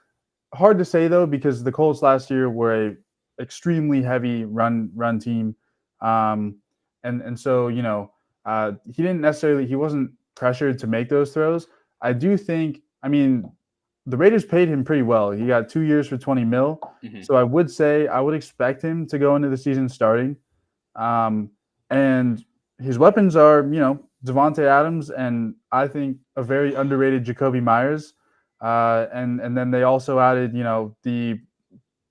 Hard to say though, because the Colts last year were a extremely heavy run team, um, and so he wasn't pressured to make those throws. I do think. I mean, the Raiders paid him pretty well. He got 2 years for 20 mil. Mhm. So I would say I would expect him to go into the season starting. Um, and his weapons are, Devontae Adams and I think a very underrated Jacoby Myers. And then they also added, the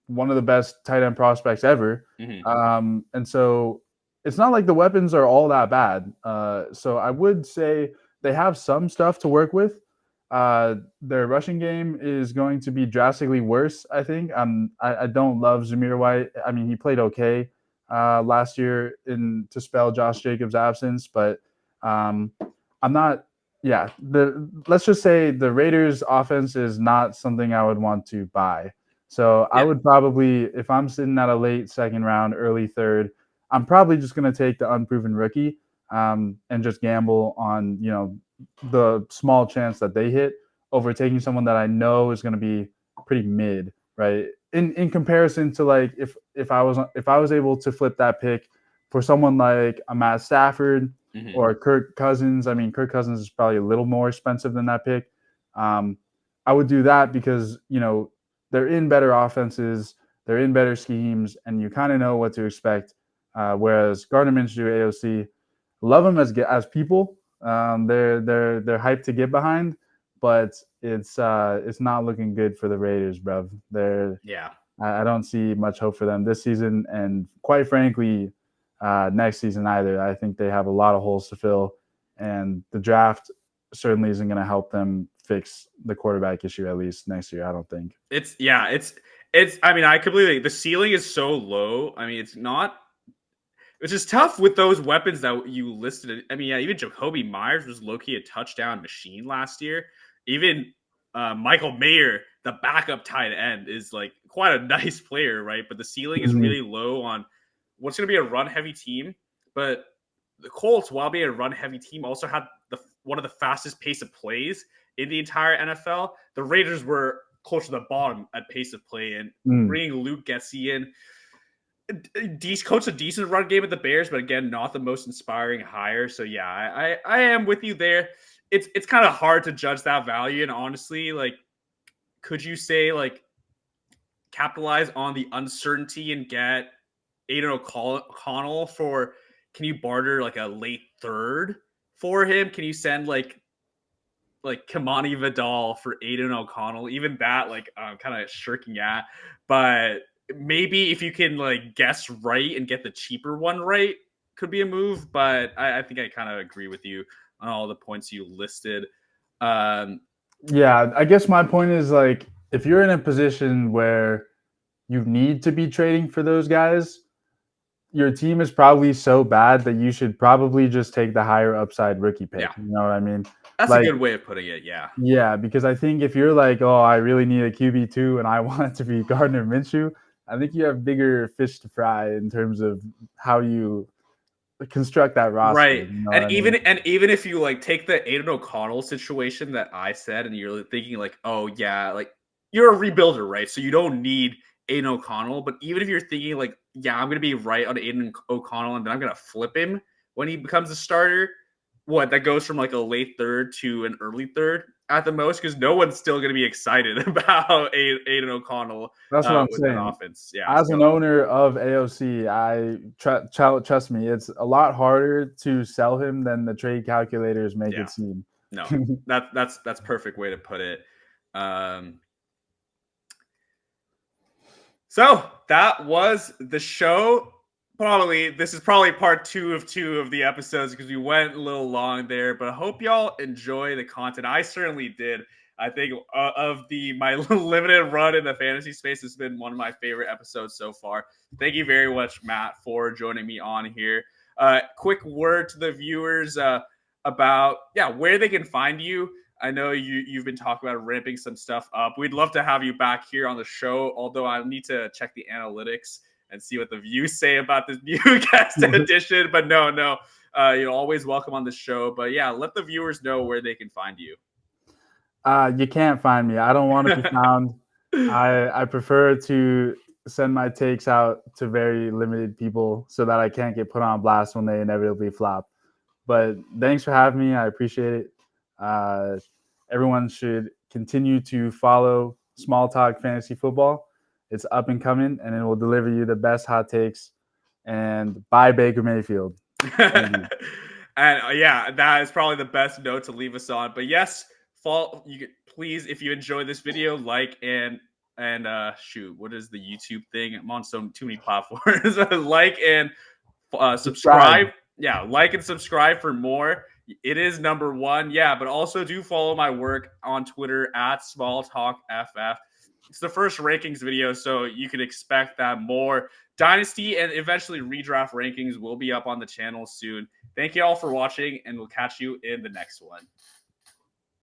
one of the best tight end prospects ever. Mhm. And so it's not like the weapons are all that bad. So I would say they have some stuff to work with. Their rushing game is going to be drastically worse, I think. I don't love Zamir White. I mean, he played okay last year to spell Josh Jacobs' absence, but um, I'm not. Yeah, let's just say the Raiders' offense is not something I would want to buy. So I Yeah. would probably, if I'm sitting at a late second round, early third, I'm probably just going to take the unproven rookie and just gamble on the small chance that they hit over taking someone that I know is going to be pretty mid, right? In comparison to like if I was able to flip that pick for someone like a Matt Stafford or Kirk Cousins. I mean, Kirk Cousins is probably a little more expensive than that pick. Um, I would do that because they're in better offenses, they're in better schemes, and you kind of know what to expect. Whereas Gardner Minshew, AOC, love them as people. They're hyped to get behind, but it's not looking good for the Raiders, bro. Yeah. I don't see much hope for them this season, and quite frankly, next season either. I think they have a lot of holes to fill, and the draft certainly isn't going to help them fix the quarterback issue at least next year. I don't think. It's I mean, I completely, the ceiling is so low. I mean, it's not, which is tough with those weapons that you listed. I mean, yeah, even Jacoby Myers was low-key a touchdown machine last year. Even Michael Mayer, the backup tight end, is like quite a nice player, right? But the ceiling is Mhm. really low on what's going to be a run-heavy team. But the Colts, while being a run-heavy team, also had one of the fastest pace of plays in the entire NFL. The Raiders were close to the bottom at pace of play, and Mm. bringing Luke Getsy in, coach a decent run game at the Bears, but again, not the most inspiring hire. So yeah, I am with you there. It's kind of hard to judge that value, and honestly, like, could you say like capitalize on the uncertainty and get Aiden O'Connell for? Can you barter like a late third for him? Can you send like Kamani Vidal for Aiden O'Connell? Even that, like, I'm kind of shirking at, but maybe if you can like guess right and get the cheaper one right, could be a move. But I think I kind of agree with you on all the points you listed. Um, Yeah, I guess my point is like if you're in a position where you need to be trading for those guys, your team is probably so bad that you should probably just take the higher upside rookie pick. yeah, You know what I mean? that's a Like, good way of putting it. Yeah, yeah, because I think if you're like, oh, I really need a QB2 and I want it to be Gardner Minshew, I think you have bigger fish to fry in terms of how you construct that roster. right. You know what I mean? And even if you like take the Aiden O'Connell situation that I said, and you're thinking like, oh yeah, like you're a rebuilder, right? So you don't need Aiden O'Connell. But even if you're thinking like, yeah, I'm gonna be right on Aiden O'Connell, and then I'm gonna flip him when he becomes a starter. What, that goes from like a late third to an early third at the most, because no one's still gonna be excited about Aiden O'Connell That's what I'm with that saying. offense. Yeah. As an So owner of AOC, trust me, it's a lot harder to sell him than the trade calculators make yeah. it seem. No, that's perfect way to put it. Um, so that was the show. Probably this is probably part two of the episodes because we went a little long there. But I hope y'all enjoy the content. I certainly did. I think of my limited run in the fantasy space, has been one of my favorite episodes so far. Thank you very much, Matt, for joining me on here. Quick word to the viewers about where they can find you. I know you've been talking about ramping some stuff up. We'd love to have you back here on the show, although I need to check the analytics and see what the views say about this new guest edition. But no, you're always welcome on the show. But yeah, let the viewers know where they can find you. You can't find me. I don't want to be found. I prefer to send my takes out to very limited people so that I can't get put on blast when they inevitably flop. But thanks for having me. I appreciate it. Uh, Everyone should continue to follow Small Talk Fantasy Football. It's up and coming, and it will deliver you the best hot takes. And buy Baker Mayfield. Thank you. And yeah, that is probably the best note to leave us on. But yes, please, if you enjoyed this video, like and shoot, what is the YouTube thing? I'm on too many platforms. Like and Subscribe. Yeah, like and subscribe for more. It is number one. Yeah, but also do follow my work on Twitter at SmallTalkFF. It's the first rankings video, so you can expect that more Dynasty and eventually redraft rankings will be up on the channel soon. Thank you all for watching, and we'll catch you in the next one.